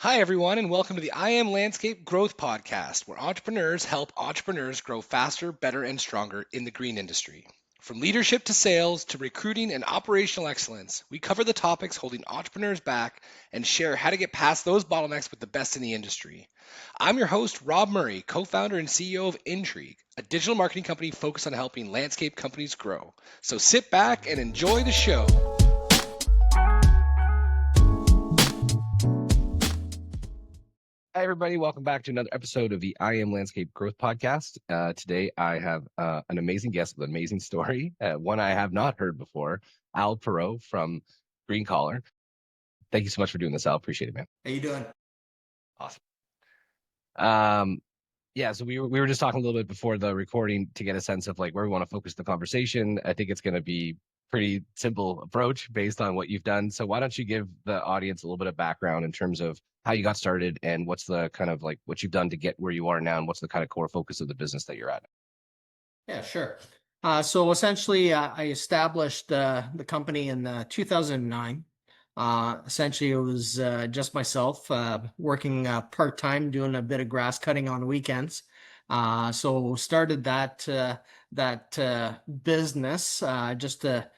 Hi, everyone, and welcome to the I Am Landscape Growth Podcast, where entrepreneurs help entrepreneurs grow faster, better, and stronger in the green industry. From leadership to sales to recruiting and operational excellence, we cover the topics holding entrepreneurs back and share how to get past those bottlenecks with the best in the industry. I'm your host, Rob Murray, co founder and CEO of Intrigue, a digital marketing company focused on helping landscape companies grow. So sit back and enjoy the show. Hi, everybody. Welcome back to another episode of the I Am Landscape Growth Podcast. Today, I have an amazing guest with an amazing story, one I have not heard before, Al Perreault from Green Collar. Thank you so much for doing this, Al. Appreciate it, man. How you doing? Awesome. Um, yeah, so we were just talking a little bit before the recording to get a sense of like where we want to focus the conversation. I think it's going to be pretty simple approach based on what you've done. So why don't you give the audience a little bit of background in terms of how you got started and what's the kind of like what you've done to get where you are now and what's the kind of core focus of the business that you're at? Yeah, sure. So essentially, I established the company in 2009. Essentially, it was just myself working part-time, doing a bit of grass cutting on weekends. So started that business just to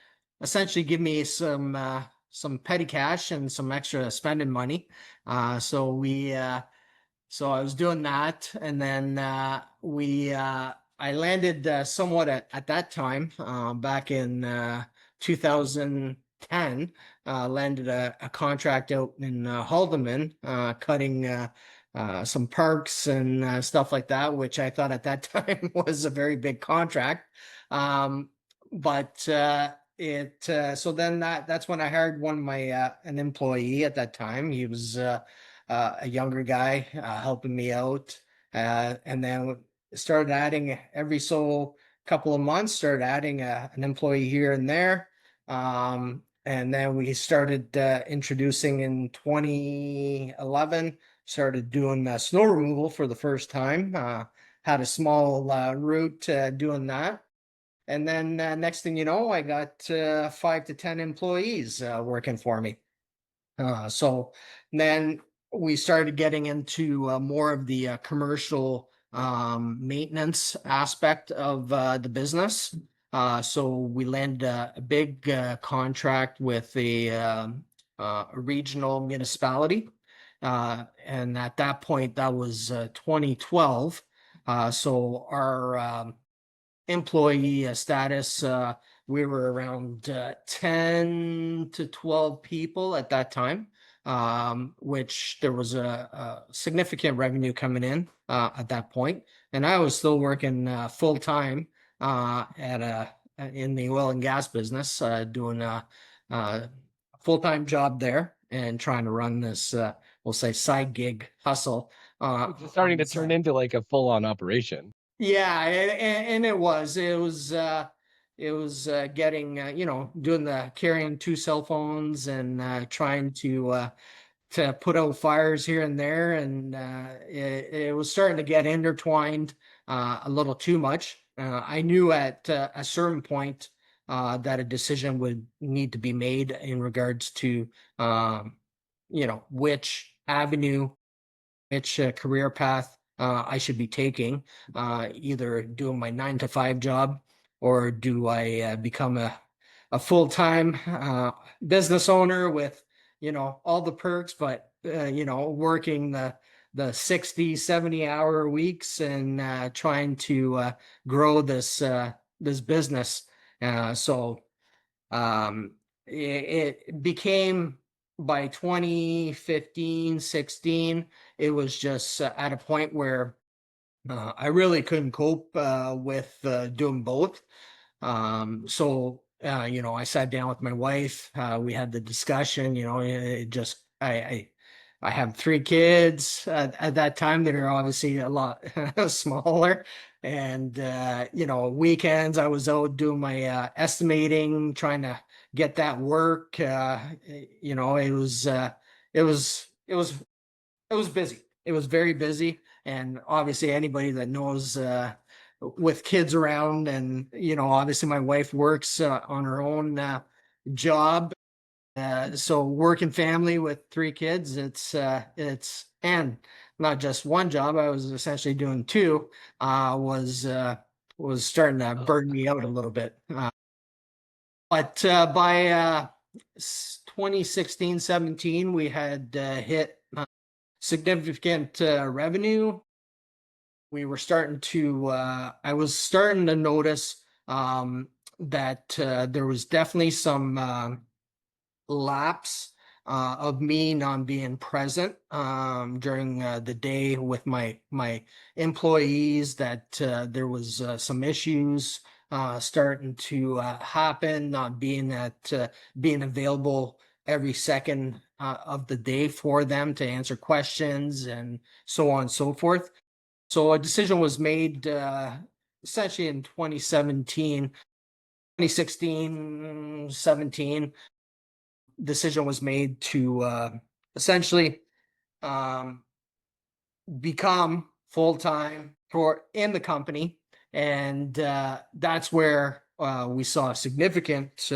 essentially give me some petty cash and some extra spending money. So I was doing that, and then I landed somewhat at that time back in 2010. Landed a contract out in Haldeman, cutting some parks and stuff like that, which I thought at that time was a very big contract. Um, but it so then that's when I hired one of my an employee at that time. He was a younger guy helping me out. And then started adding every so couple of months, started adding an employee here and there. And then we started introducing in 2011, started doing snow removal for the first time. Had a small route doing that. And then next thing you know, I got 5 to 10 employees working for me. So then we started getting into more of the commercial maintenance aspect of the business. So we landed a big contract with a regional municipality. And at that point, that was 2012. So our employee status, we were around 10 to 12 people at that time, which there was a significant revenue coming in at that point. And I was still working full time in the oil and gas business, doing a full time job there and trying to run this, we'll say, side gig hustle. It's starting to turn into like a full on operation. Yeah, and it was getting doing the carrying 2 cell phones and trying to put out fires here and there, and it was starting to get intertwined a little too much. I knew at a certain point that a decision would need to be made in regards to which avenue, which career path I should be taking, either doing my 9 to 5 job, or do I become a full-time business owner with, all the perks, but, working the 60, 70 hour weeks and trying to grow this business. So it became, by 2015, 16, it was just at a point where I really couldn't cope with doing both. I sat down with my wife. We had the discussion. It just I have 3 kids at that time that are obviously a lot smaller, and weekends I was out doing my estimating, trying to get that work. It was busy. It was very busy, and obviously anybody that knows with kids around, and obviously my wife works on her own job. So working family with 3 kids, it's and not just one job. I was essentially doing two. Was starting to Oh, burn me out a little bit. But by 2016, 17, we had hit significant revenue. We were starting to, I was starting to notice that there was definitely some lapse of me not being present during the day with my employees. That there was some issues starting to happen, not being available every second of the day for them to answer questions and so on and so forth. So a decision was made essentially in 2017, 2016, 17. Decision was made to essentially um, become full time for in the company, and that's where we saw a significant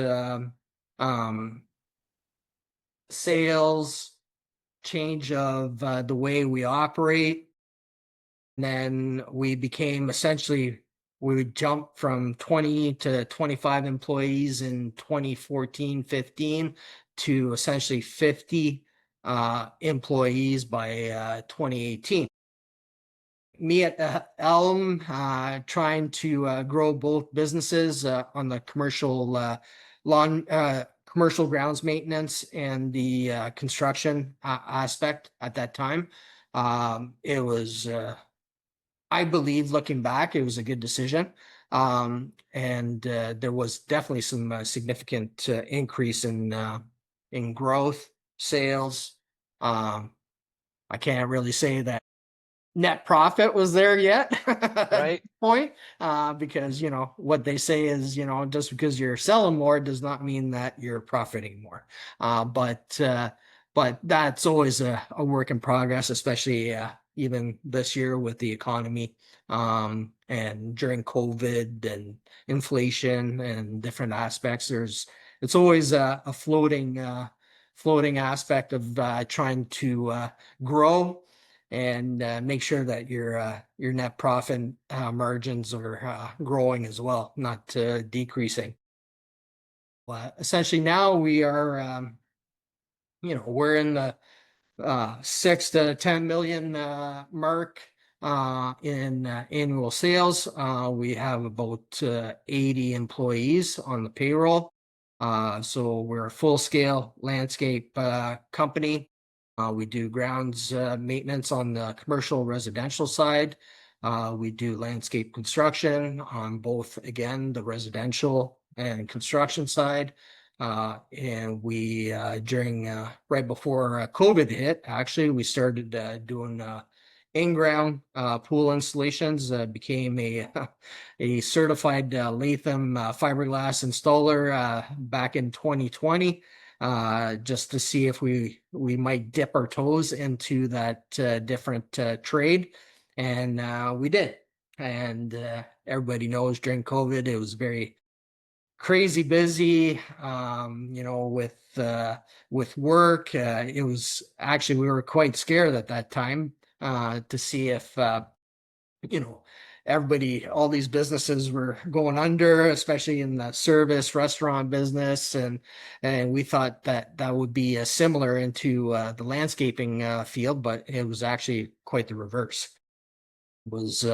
um, sales change of the way we operate. And then we became essentially, we would jump from 20 to 25 employees in 2014, 15 to essentially 50 employees by 2018. Me at Elm, trying to grow both businesses on the commercial commercial grounds maintenance and the construction aspect at that time. It was I believe, looking back, it was a good decision. And there was definitely some significant increase in growth, sales. Um, I can't really say that net profit was there yet at this right. point, because what they say is, just because you're selling more does not mean that you're profiting more. But that's always a work in progress, especially even this year with the economy, and during COVID and inflation and different aspects. It's always a floating aspect of trying to grow and make sure that your net profit margins are growing as well, not decreasing. Essentially, now we are, we're in the 6 to 10 million mark in annual sales. We have about 80 employees on the payroll. So we're a full-scale landscape company. We do grounds maintenance on the commercial residential side. We do landscape construction on both, again, the residential and construction side. And we, during right before COVID hit, actually, we started doing in-ground pool installations, became a certified Latham fiberglass installer back in 2020, just to see if we might dip our toes into that different trade. And we did. And everybody knows during COVID, it was very crazy busy, with work. It was actually, we were quite scared at that time to see if you know everybody, all these businesses were going under, especially in the service restaurant business, and we thought that that would be similar into the landscaping field, but it was actually quite the reverse. It was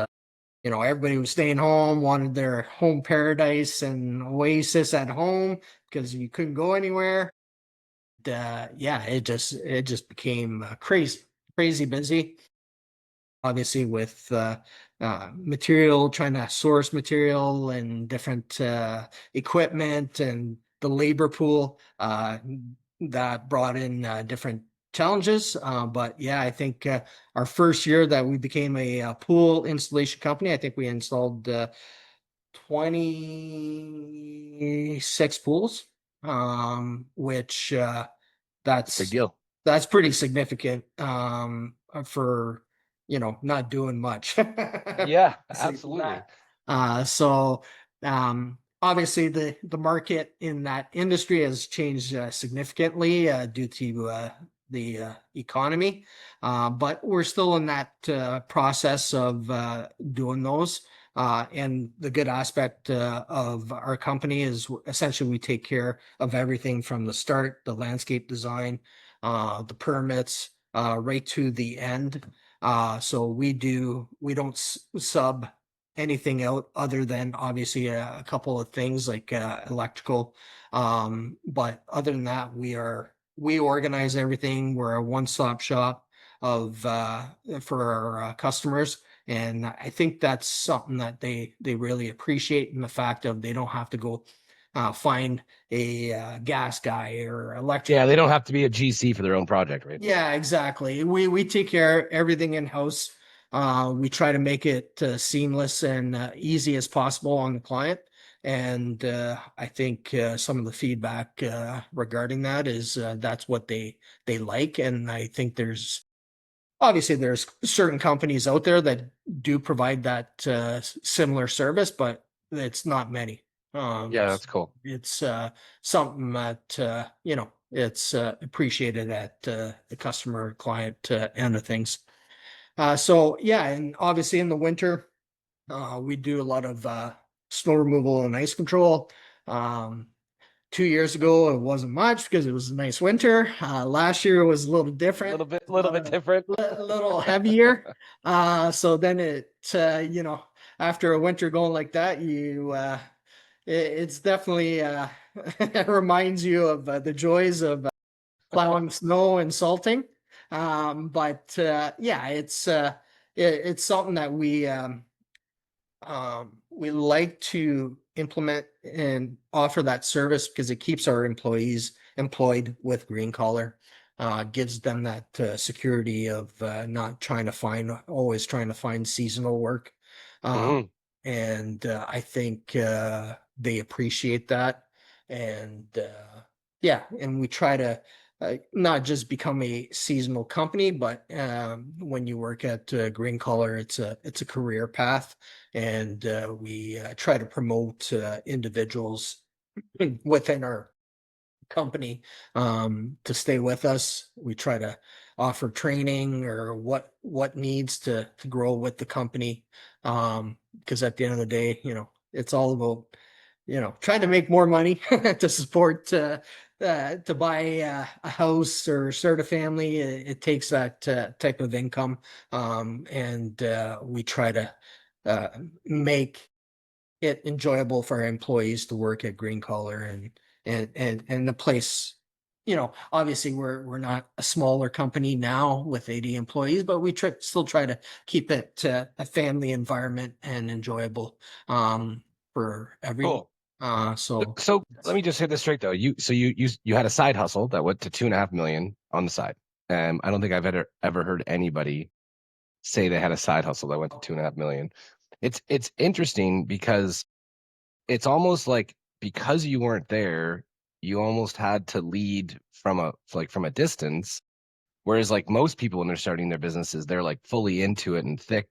everybody was staying home, wanted their home paradise and oasis at home because you couldn't go anywhere. Yeah, it just became crazy busy. Obviously, with material, trying to source material and different equipment and the labor pool, that brought in different challenges. But yeah, I think our first year that we became a pool installation company, I think we installed 26 pools, which Big that's deal. that's pretty significant for not doing much. Yeah, Say absolutely. that. So obviously the market in that industry has changed significantly due to the economy, but we're still in that process of doing those. And the good aspect of our company is essentially we take care of everything from the start, the landscape design, the permits, right to the end. So we don't sub anything out other than obviously a couple of things like electrical. But other than that, we organize everything. We're a one-stop shop of for our customers. And I think that's something that they really appreciate in the fact of they don't have to go find a gas guy or electric. Yeah, they don't have to be a GC for their own project, right? Yeah, exactly. We take care of everything in house. We try to make it seamless and easy as possible on the client. And I think some of the feedback regarding that is that's what they like. And I think there's certain companies out there that do provide that similar service, but it's not many. Yeah, that's cool. It's something that it's appreciated at the customer client end of things. So yeah, and obviously in the winter, we do a lot of snow removal and ice control. Um, 2 years ago, it wasn't much because it was a nice winter. Last year was a little A different, little bit different. a little heavier. So then after a winter going like that, it's definitely it reminds you of the joys of plowing snow and salting. But yeah, it's something that we like to implement and offer that service because it keeps our employees employed with Green Collar, gives them that security of not always trying to find seasonal work. Uh, Mhm. and I think they appreciate that. And yeah, and we try to not just become a seasonal company, but when you work at Green Collar, it's a career path, and we try to promote individuals within our company to stay with us. We try to offer training or what needs to grow with the company. Because at the end of the day, it's all about trying to make more money to support to buy a house or start a family. It takes that type of income, and we try to uh, make it enjoyable for our employees to work at Green Collar and the place. Obviously we're not a smaller company now with 80 employees, but we still try to keep it a family environment and enjoyable for everyone. Cool. So So let me just hit this straight though. You had a side hustle that went to 2.5 million on the side. I don't think I've ever heard anybody say they had a side hustle that went to 2.5 million. It's interesting because it's almost like because you weren't there, you almost had to lead from a distance. Whereas like most people when they're starting their businesses, they're like fully into it and thick.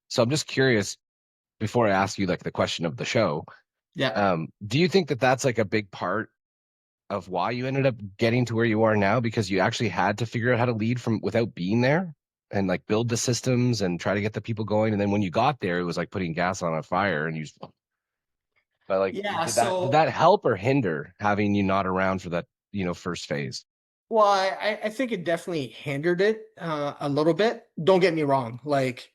So I'm just curious before I ask you like the question of the show. yeah. Do you think that that's like a big part of why you ended up getting to where you are now? Because you actually had to figure out how to lead from without being there and like build the systems and try to get the people going. And then when you got there, it was like putting gas on a fire and but like, Yeah, did so that help or hinder having you not around for that, first phase? well, I think it definitely hindered it a little bit. Don't get me wrong. Like,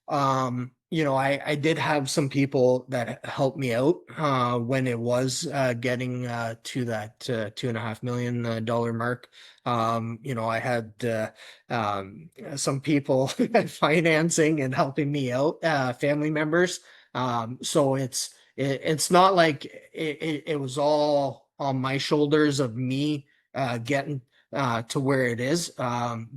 I did have some people that helped me out when it was getting to that $2.5 million dollar mark. I had some people financing and helping me out, family members. So it's not like it was all on my shoulders of me getting to where it is.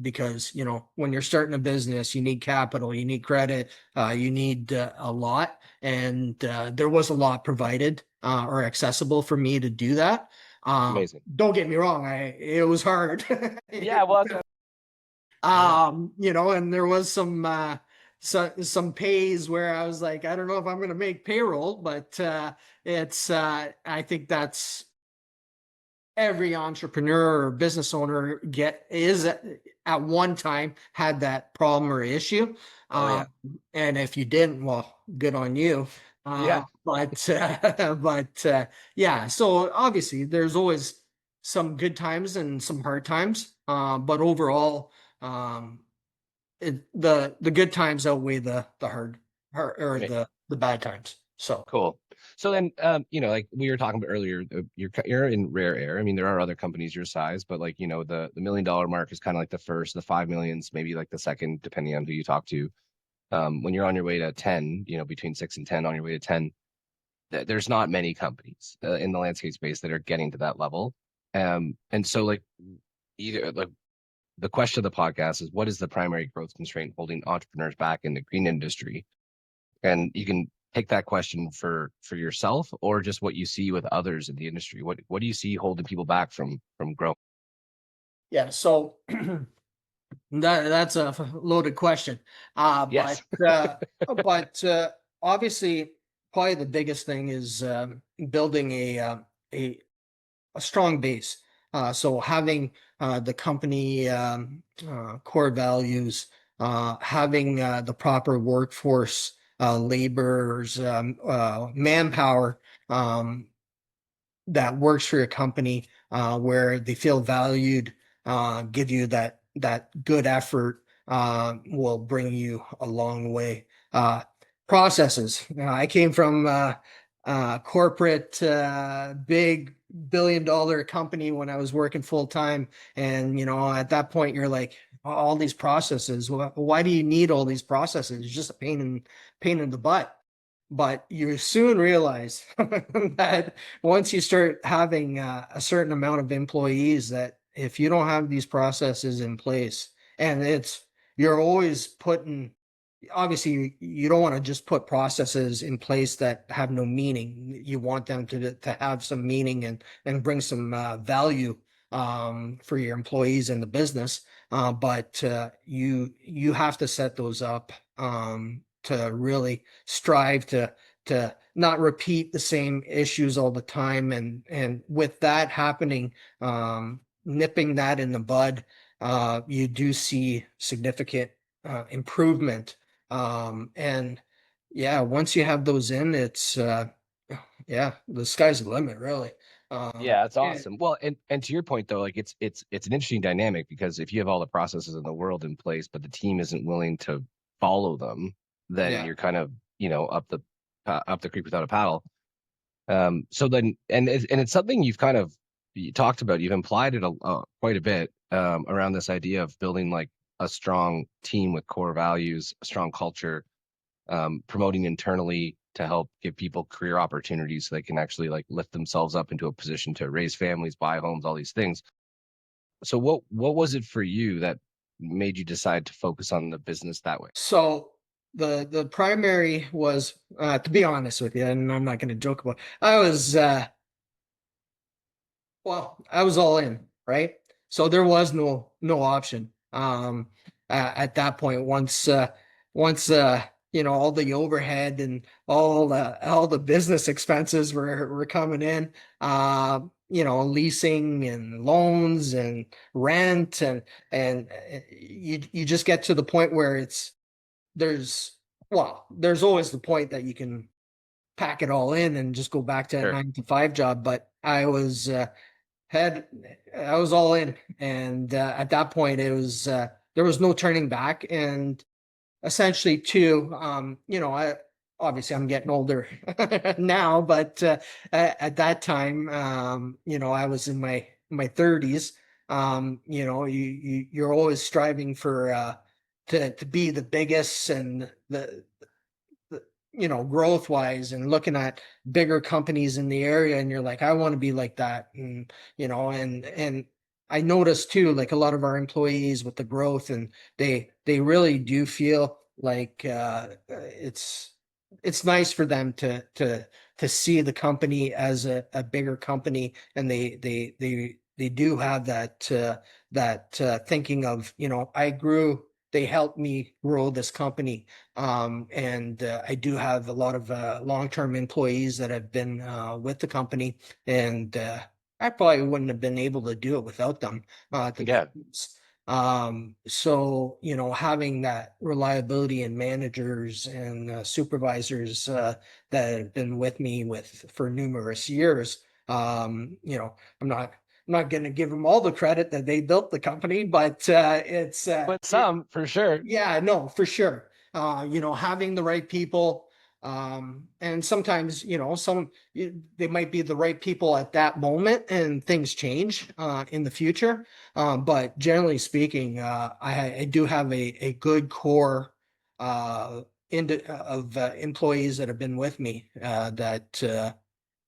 Because, when you're starting a business, you need capital, you need credit, you need a lot. And there was a lot provided or accessible for me to do that. Amazing. Don't get me wrong, it was hard. Yeah, well, And there was some pays where I was like, I don't know if I'm going to make payroll, but it's I think that's every entrepreneur or business owner get is at one time had that problem or issue. Oh yeah. And if you didn't, well, good on you. Yeah. But yeah, so obviously there's always some good times and some hard times. But overall, um, the good times outweigh the hard or the bad times. So Cool. So then, like we were talking about earlier, you're in rare air. I mean, there are other companies your size, but like the $1 million mark is kind of like the first, the 5 millions, maybe like the second, depending on who you talk to. When you're on your way to 10, between 6 and 10, on your way to 10, there's not many companies in the landscape space that are getting to that level. And so like either like the question of the podcast is, what is the primary growth constraint holding entrepreneurs back in the green industry? And you can take that question for yourself or just what you see with others in the industry. What do you see holding people back from growing? yeah, so that's a loaded question. Uh, but Yes. uh, but obviously, probably the biggest thing is building a a strong base. So having the company core values, having the proper workforce, laborers, manpower, um, that works for your company, where they feel valued, give you that good effort, will bring you a long way. Processes. I came from corporate, big billion-dollar company when I was working full time, and at that point you're like, all these processes. Why do you need all these processes? It's just a pain in the butt. But you soon realize that once you start having a certain amount of employees, that if you don't have these processes in place, and you're always putting, obviously you don't want to just put processes in place that have no meaning. You want them to have some meaning and bring some value, for your employees and the business. But you have to set those up, to really strive to not repeat the same issues all the time. And with that happening, nipping that in the bud, you do see significant improvement. And yeah, once you have those in, it's yeah, the sky's the limit, really. Yeah, that's Yeah, awesome. Well, and to your point though, like it's an interesting dynamic because if you have all the processes in the world in place, but the team isn't willing to follow them, then yeah. you're kind of up the creek without a paddle. So then, and it's something you've kind of you talked about. You've implied it quite a bit around this idea of building like a strong team with core values, a strong culture, promoting internally to help give people career opportunities so they can actually like lift themselves up into a position to raise families, buy homes, all these things. So what was it for you that made you decide to focus on the business that way? So the primary was, to be honest with you, and I'm not going to joke about. I was well, I was all in, right? So there was no option. At that point, once all the overhead and all the business expenses were coming in, leasing and loans and rent, and you just get to the point where there's there's always the point that you can pack it all in and just go back to a Sure. 9 to 5 job. But had I was all in, and at that point, it was there was no turning back. And essentially, too, I obviously I'm getting older now, but at that time, I was in my 30s. You're always striving for to be the biggest and growth wise, and looking at bigger companies in the area, and you're like, I want to be like that. And I noticed too, like a lot of our employees with the growth, and they really do feel like it's nice for them to see the company as a bigger company, and they do have that thinking of, I grew they helped me grow this company. And I do have a lot of long-term employees that have been with the company, and I probably wouldn't have been able to do it without them. To be Yeah. honest. So, having that reliability in managers and supervisors that have been with me for numerous years, I'm not going to give them all the credit that they built the company, but But some for sure. yeah, no, for sure. Having the right people, and sometimes, they might be the right people at that moment and things change in the future. But generally speaking, I do have a good core of employees that have been with me that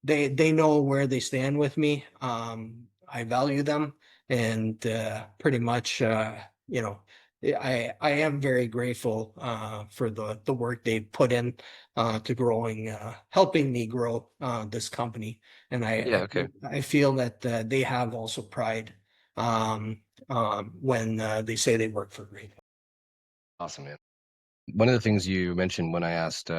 they know where they stand with me. I value them, and pretty much, I am very grateful for the work they put in to growing, helping me grow this company, and Yeah. Okay. I feel that they have also pride when they say they work for Green. Awesome, man. One of the things you mentioned when I asked,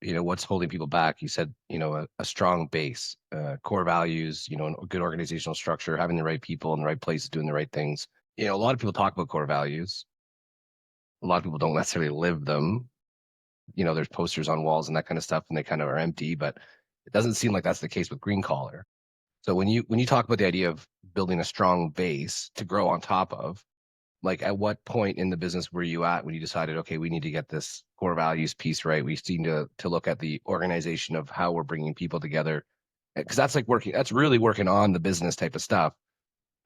what's holding people back, you said, a strong base, core values, a good organizational structure, having the right people in the right places, doing the right things. A lot of people talk about core values. A lot of people don't necessarily live them. There's posters on walls and that kind of stuff, and they kind of are empty, but it doesn't seem like that's the case with Green Collar. So when you talk about the idea of building a strong base to grow on top of, like at what point in the business were you at when you decided, okay, we need to get this core values piece right? We need to look at the organization of how we're bringing people together, because that's really working on the business type of stuff.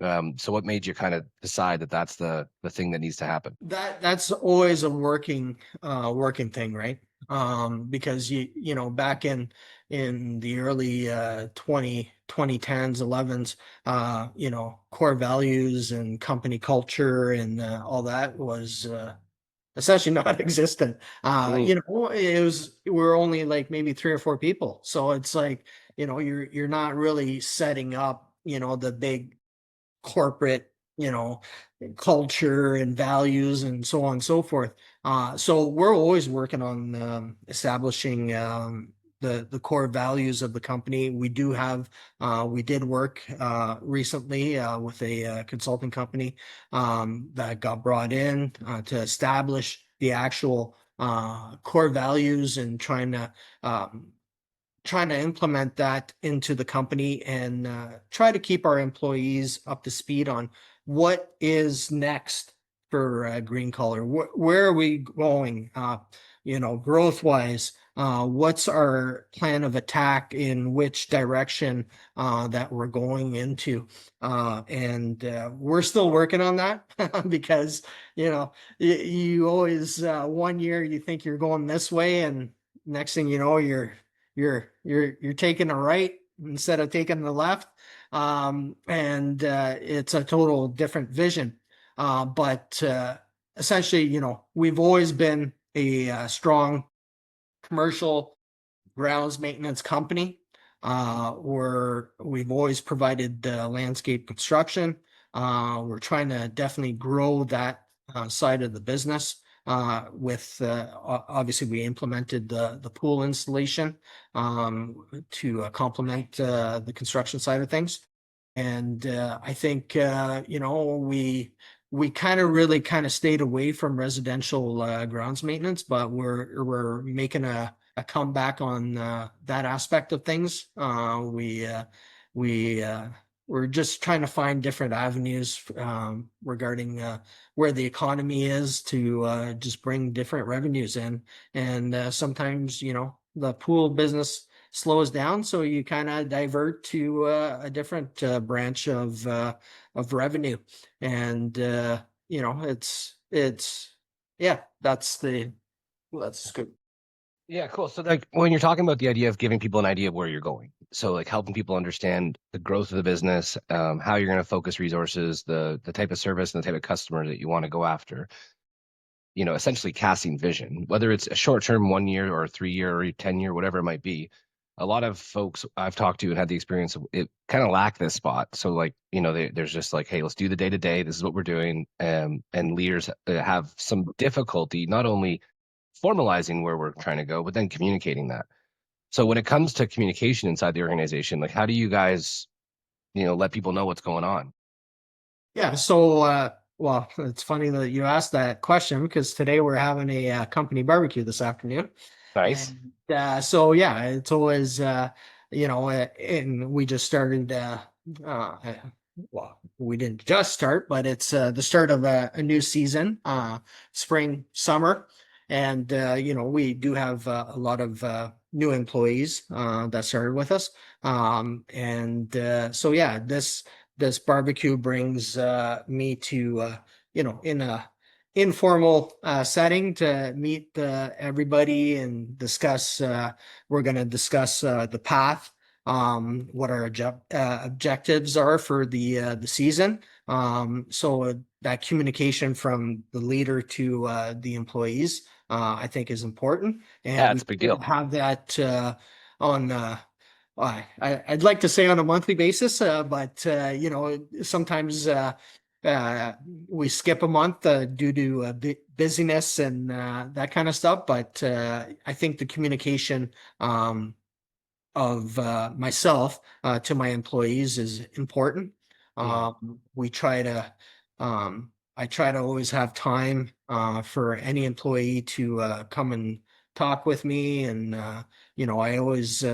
So what made you kind of decide that that's the thing that needs to happen? That's always a working thing, right? Because back in the early 2010s, 11s, core values and company culture and all that was essentially not existent. Mm, We're only like maybe three or four people, so it's like, you're not really setting up, the big corporate, culture and values and so on and so forth. So we're always working on establishing the core values of the company. We did work recently with a consulting company that got brought in to establish the actual core values, and trying to implement that into the company, and try to keep our employees up to speed on what is next for Green Collar. Where are we going? Growth wise. What's our plan of attack, in which direction that we're going into? And we're still working on that because, you always, one year you think you're going this way, and next thing you know, you're taking a right instead of taking the left. And it's a total different vision. But essentially, we've always been a strong commercial grounds maintenance company, where we've always provided landscape construction. We're trying to definitely grow that side of the business. With obviously, we implemented the pool installation to complement the construction side of things. And I think we really kind of stayed away from residential grounds maintenance, but we're making a comeback on that aspect of things. We're just trying to find different avenues regarding where the economy is, to just bring different revenues in. And sometimes, the pool business slows down, so you kind of divert to a different branch of revenue. And it's yeah, that's good. yeah, cool. So like when you're talking about the idea of giving people an idea of where you're going, so like helping people understand the growth of the business, how you're going to focus resources, the type of service and the type of customer that you want to go after, essentially casting vision, whether it's a short term 1 year or 3 year or 10 year, whatever it might be. a lot of folks I've talked to and had the experience of it kind of lack this spot. So like, there's just like, hey, let's do the day to day. This is what we're doing. And leaders have some difficulty not only formalizing where we're trying to go, but then communicating that. So when it comes to communication inside the organization, like how do you guys, let people know what's going on? Yeah. So, well, it's funny that you asked that question because today we're having a company barbecue this afternoon. Nice. And so, yeah, it's always, and we just started, uh, well, we didn't just start, but it's the start of a new season, spring, summer. And, we do have a lot of new employees that started with us. And so, yeah, this barbecue brings me to, in a informal setting to meet everybody and discuss. We're going to discuss the path, what our objectives are for the season. So that communication from the leader to the employees, I think, is important, and Yeah, we it's a big should deal. have that on. I'd like to say on a monthly basis, but sometimes we skip a month due to busyness and that kind of stuff. But I think the communication of myself to my employees is important. Mhm. We try to, I try to always have time for any employee to come and talk with me, and I always,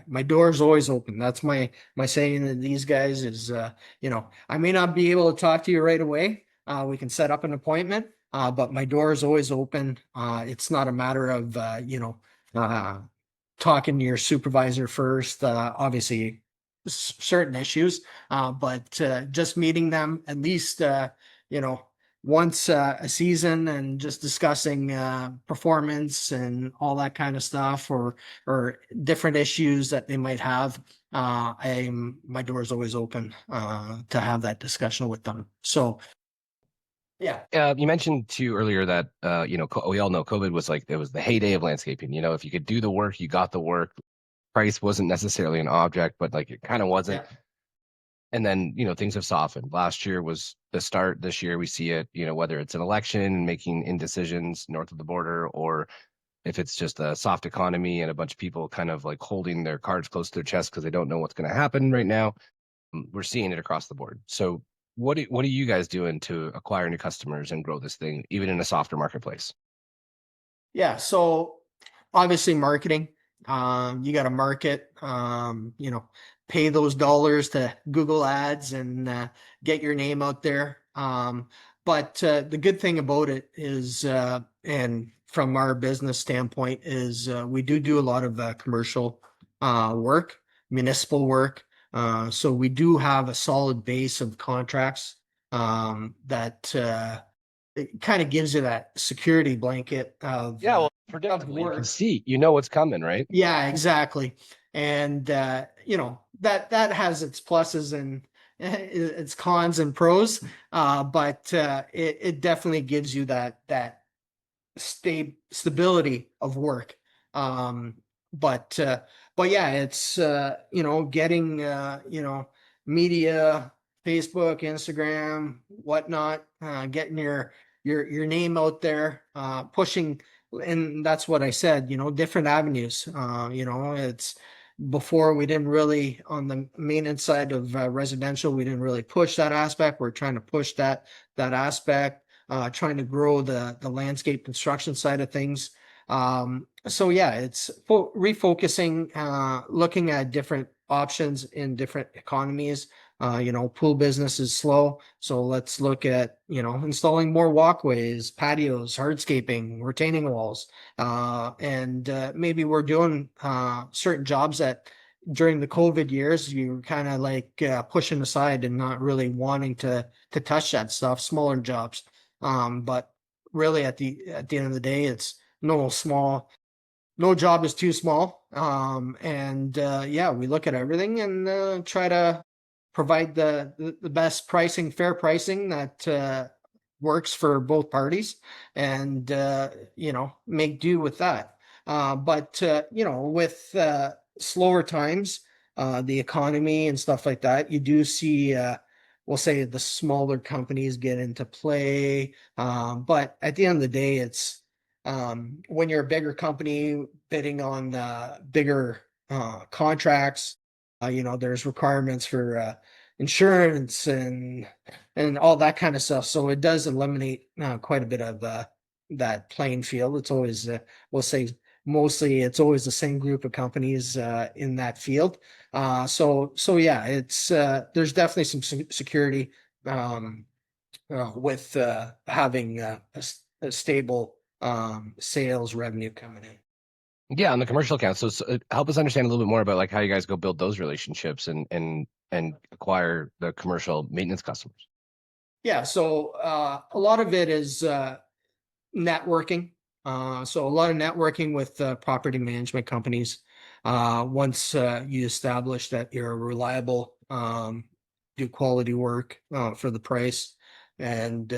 my door is always open. That's my saying to these guys is, I may not be able to talk to you right away. We can set up an appointment, but my door is always open. It's not a matter of, uh, talking to your supervisor first, obviously certain issues, but just meeting them at least, you know, once a season and just discussing performance and all that kind of stuff, or different issues that they might have. My door is always open to have that discussion with them. So yeah. You mentioned too earlier that we all know COVID was like it was the heyday of landscaping. If you could do the work, you got the work. Price wasn't necessarily an object, but like it kind of wasn't. Yeah. And then things have softened. Last year was the start. This year we see it. Whether it's an election making indecisions north of the border, or if it's just a soft economy and a bunch of people kind of like holding their cards close to their chest because they don't know what's going to happen right now. We're seeing it across the board. So what are you guys doing to acquire new customers and grow this thing even in a softer marketplace? Yeah, so obviously marketing. You got to market. Pay those dollars to Google Ads and get your name out there. But the good thing about it is, and from our business standpoint, is we do a lot of commercial work, municipal work. So we do have a solid base of contracts that. It kind of gives you that security blanket Yeah, well, of predictably, you can work. see, what's coming, right? Yeah, exactly. And that has its pluses and its cons and pros. But it definitely gives you that stability of work. Um, but yeah, it's getting media, Facebook, Instagram, whatnot, getting your name out there, pushing, and that's what I said. Different avenues. It's before we didn't really on the maintenance side of residential, we didn't really push that aspect. We're trying to push that aspect, trying to grow the landscape construction side of things. So yeah, it's refocusing, looking at different options in different economies. Pool business is slow, so let's look at installing more walkways, patios, hardscaping, retaining walls, and maybe we're doing certain jobs that during the COVID years you were kind of like pushing aside and not really wanting to touch that stuff, smaller jobs. But really at the end of the day, it's no job is too small. And yeah, we look at everything and try to provide the best pricing, fair pricing that works for both parties, and make do with that. But with slower times, the economy and stuff like that, you do see, we'll say the smaller companies get into play. But at the end of the day, it's when you're a bigger company bidding on bigger contracts, there's requirements for insurance and all that kind of stuff. So it does eliminate quite a bit of that playing field. It's always, we'll say, mostly it's always the same group of companies in that field. So yeah, it's there's definitely some security with having a stable sales revenue coming in. Yeah, on the commercial account. So help us understand a little bit more about like how you guys go build those relationships and acquire the commercial maintenance customers. Yeah, so a lot of it is networking. So a lot of networking with property management companies. Once you establish that you're reliable, do quality work for the price, and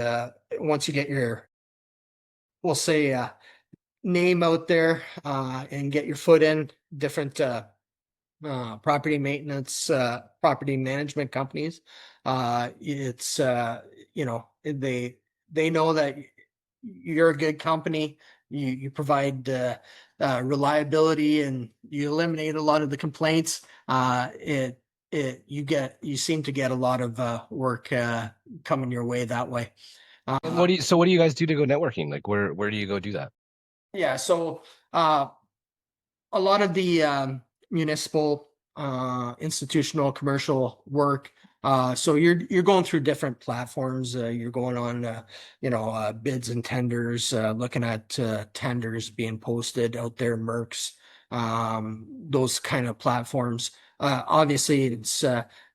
once you get your, we'll say, name out there and get your foot in different property management companies. It's they know that you're a good company. You provide reliability and you eliminate a lot of the complaints. You seem to get a lot of work coming your way that way. And what do you guys do to go networking? Like where do you go do that? Yeah, so uh, a lot of the municipal, institutional, commercial work. So you're going through different platforms. You're going on, bids and tenders, looking at tenders being posted out there, Mercs, those kind of platforms. Obviously, it's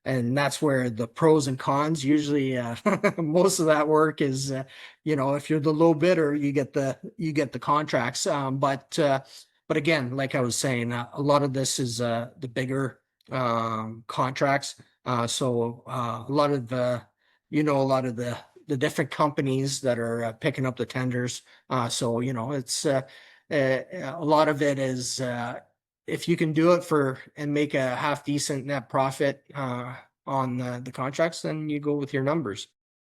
and that's where the pros and cons usually. Most of that work is, if you're the low bidder, you get the contracts. But again, like I was saying, a lot of this is the bigger contracts. So a lot of a lot of the different companies that are picking up the tenders. So it's a lot of it is if you can do it for and make a half decent net profit on the contracts, then you go with your numbers.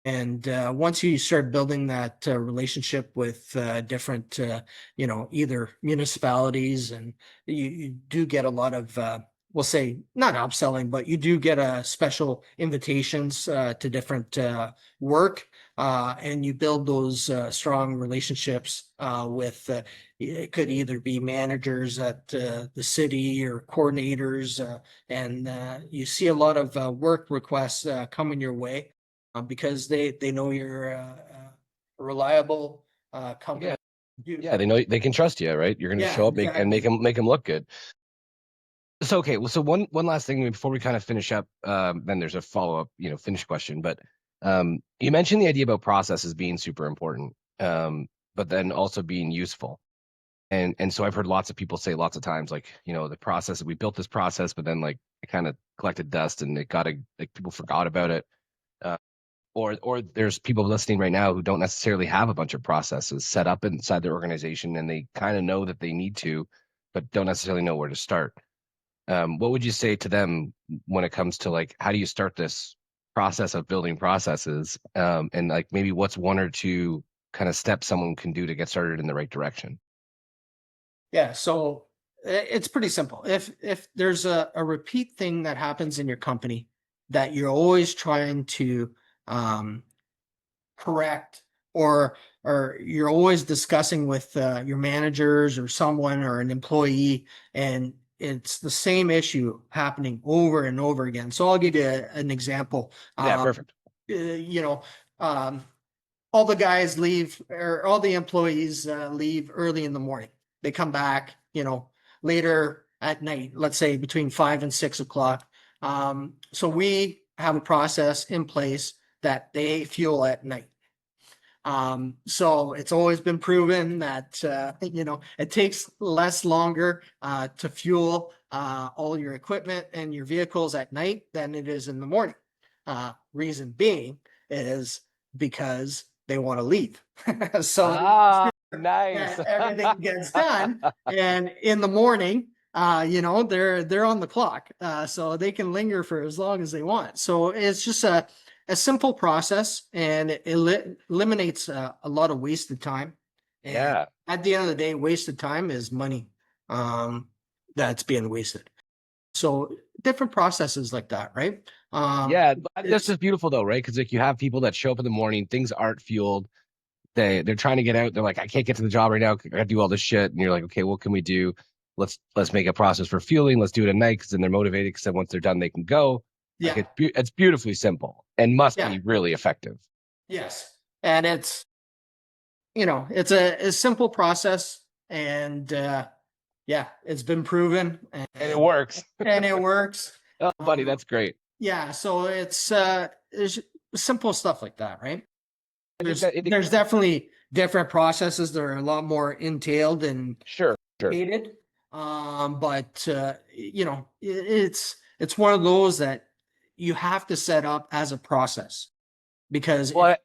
And once you start building that relationship with different, either municipalities, and you do get a lot of, we'll say, not upselling, but you do get special invitations to different work, and you build those strong relationships with, it could either be managers at the city or coordinators, and you see a lot of work requests coming your way because they know you're a reliable company. Yeah, they know they can trust you, right? You're going to Yeah, show up exactly. make them look good. So okay, well, so one last thing before we kind of finish up, then there's a follow up, finish question. But you mentioned the idea about processes being super important, but then also being useful. And so I've heard lots of people say lots of times, like, the process, we built this process, but then like it kind of collected dust and like people forgot about it. Or there's people listening right now who don't necessarily have a bunch of processes set up inside their organization and they kind of know that they need to, but don't necessarily know where to start. What would you say to them when it comes to like how do you start this process of building processes? And like maybe what's one or two kind of steps someone can do to get started in the right direction? Yeah, so it's pretty simple. If there's a repeat thing that happens in your company that you're always trying to um, correct, or you're always discussing with your managers or someone or an employee, and it's the same issue happening over and over again. So I'll give you an example. Yeah, perfect. You know, all the guys leave, or all the employees leave early in the morning. They come back, later at night, let's say between 5 and 6 o'clock. So we have a process in place that they fuel at night. So it's always been proven that, it takes less longer to fuel all your equipment and your vehicles at night than it is in the morning. Reason being is because they want to leave. So Nice. everything gets done. And in the morning, they're on the clock, so they can linger for as long as they want. So it's just a simple process, and it eliminates a lot of wasted time. And Yeah. at the end of the day, wasted time is money that's being wasted. So different processes like that, right? Yeah, that's It's just beautiful though, right? Because like you have people that show up in the morning, things aren't fueled. They're trying to get out. They're like, I can't get to the job right now. I gotta do all this shit. And you're like, okay, what can we do? Let's make a process for fueling. Let's do it at night because then they're motivated. Because then once they're done, they can go. Like yeah, it's beautifully simple and must yeah, be really effective. yes, and it's a simple process, and yeah, it's been proven, And it works. and it works. Oh, buddy, Um, that's great. yeah, so it's simple stuff like that, right? I think There's that it, there's definitely different processes that are a lot more entailed and sure, sure. hated. But it's one of those that you have to set up as a process because if Well,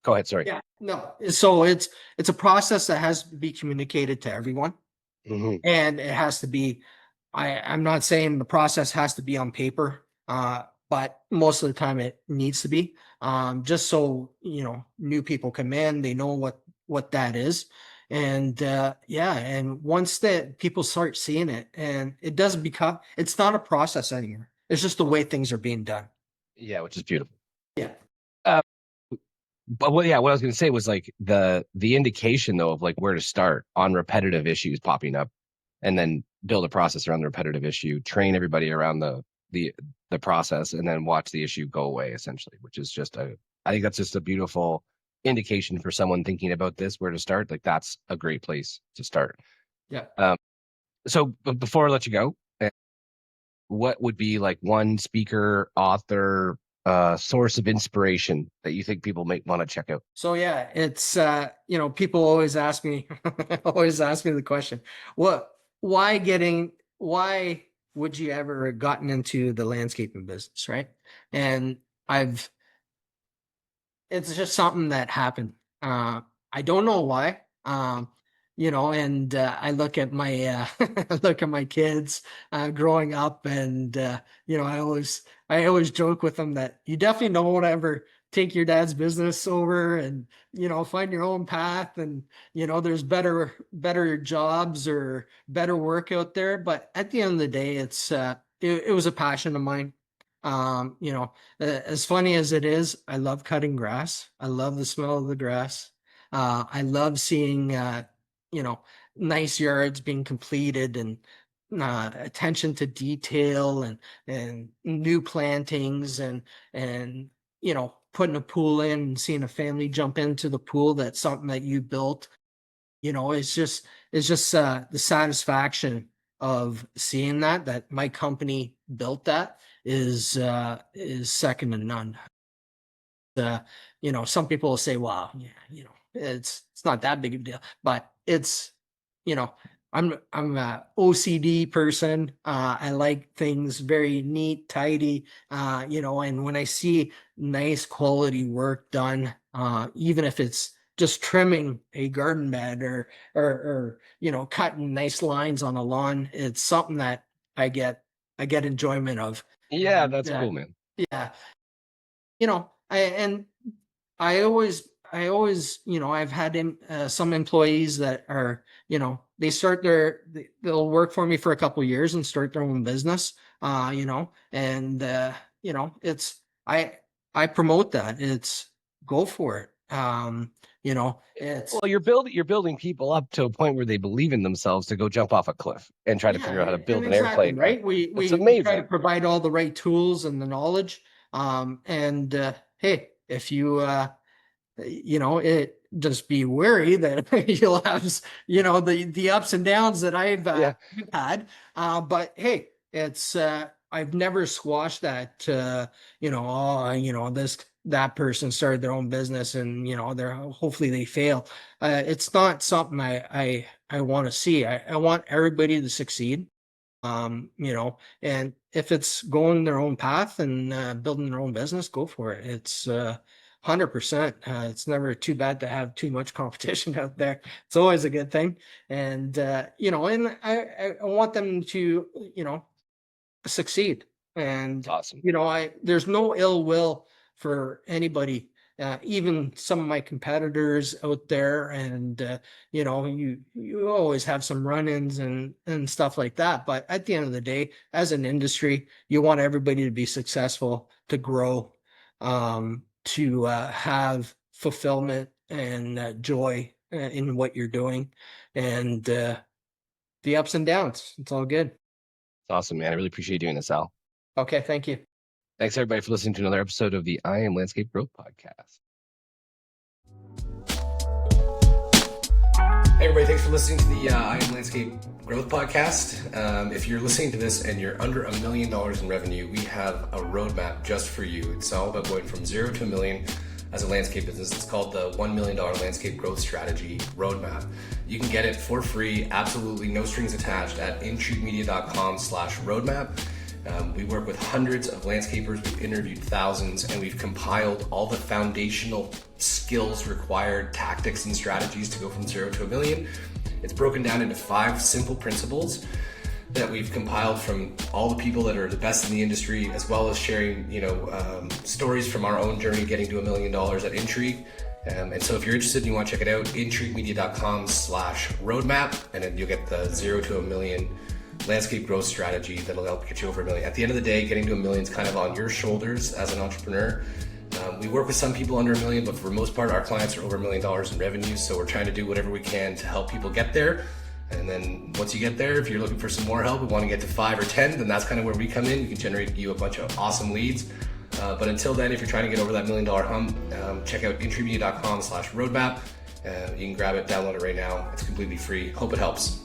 go ahead. Sorry. yeah, no, so it's a process that has to be communicated to everyone, Hmm. and it has to be. I'm not saying the process has to be on paper, but most of the time it needs to be. Just so new people come in, they know what that is, and yeah, and once that people start seeing it, and it doesn't become, it's not a process anymore. It's just the way things are being done. Yeah, which is beautiful. Yeah, Uh, but what I was going to say was like the indication though of like where to start on repetitive issues popping up, and then build a process around the repetitive issue, train everybody around the the process, and then watch the issue go away essentially, which is just I think that's just a beautiful indication for someone thinking about this where to start. Like that's a great place to start. yeah. Um, so before I let you go, what would be like one speaker, author, source of inspiration that you think people might want to check out? So yeah, it's people always ask me always ask me the question, what why would you ever have gotten into the landscaping business, right? And I've it's just something that happened. I don't know why. And I look at my I look at my kids growing up, and I always joke with them that you definitely don't ever take your dad's business over, and find your own path, and there's better jobs or better work out there. But at the end of the day, it was a passion of mine. As funny as it is, I love cutting grass. I love the smell of the grass. I love seeing, you know, nice yards being completed, and attention to detail, and new plantings, and putting a pool in and seeing a family jump into the pool. That's something that you built. It's just the satisfaction of seeing that my company built that is second to none. Some people will say, "Wow, yeah, it's not that big of a deal," but you know, I'm a OCD person. I like things very neat, tidy. And when I see nice quality work done, even if it's just trimming a garden bed, or cutting nice lines on a lawn, it's something that I get enjoyment of. Yeah, And that's cool, man. yeah, I always, I've had some employees that are, they'll work for me for a couple of years and start their own business, and it's I promote that. It's go for it. It's Well, you're building people up to a point where they believe in themselves to go jump off a cliff and try to yeah, figure out how to and build an exactly airplane. right. We That's we we try to amazing. provide all the right tools and the knowledge. And hey, if it just be wary that you'll have the ups and downs that Yeah. I've had. But hey, it's I've never squashed that. This that person started their own business, and they're hopefully they fail. It's not something I want to see. I want everybody to succeed. And if it's going their own path and building their own business, go for it. It's 100%. It's never too bad to have too much competition out there. It's always a good thing. And, and I want them to, succeed. And, Awesome. there's no ill will for anybody, even some of my competitors out there. And, you always have some run-ins and stuff like that. But at the end of the day, as an industry, you want everybody to be successful, to grow, to have fulfillment and joy in what you're doing, and the ups and downs. It's all good. It's awesome, man. I really appreciate you doing this, Al. Okay, thank you. Thanks, everybody, for listening to another episode of the I Am Landscape Growth Podcast. Hey everybody, thanks for listening to the I Am Landscape Growth Podcast. If you're listening to this and you're under $1 million in revenue, we have a roadmap just for you. It's all about going from 0 to $1 million as a landscape business. It's called the $1 million Landscape Growth Strategy Roadmap. You can get it for free, absolutely no strings attached, at intriguemedia.com/roadmap. We work with hundreds of landscapers, we've interviewed thousands, and we've compiled all the foundational skills required, tactics and strategies to go from 0 to $1 million. It's broken down into 5 simple principles that we've compiled from all the people that are the best in the industry, as well as sharing, stories from our own journey getting to $1 million at Intrigue. And so if you're interested and you want to check it out, intriguemedia.com/roadmap, and then you'll get the 0 to $1 million landscape growth strategy that'll help get you over $1 million. At the end of the day, getting to $1 million is kind of on your shoulders as an entrepreneur. We work with some people under $1 million, but for the most part, our clients are over $1 million in revenue. So we're trying to do whatever we can to help people get there. And then once you get there, if you're looking for some more help, we want to get to 5 or 10, then that's kind of where we come in. We can generate you a bunch of awesome leads. But until then, if you're trying to get over that $1 million hump, check out intriguemedia.com/roadmap. You can grab it, download it right now. It's completely free. Hope it helps.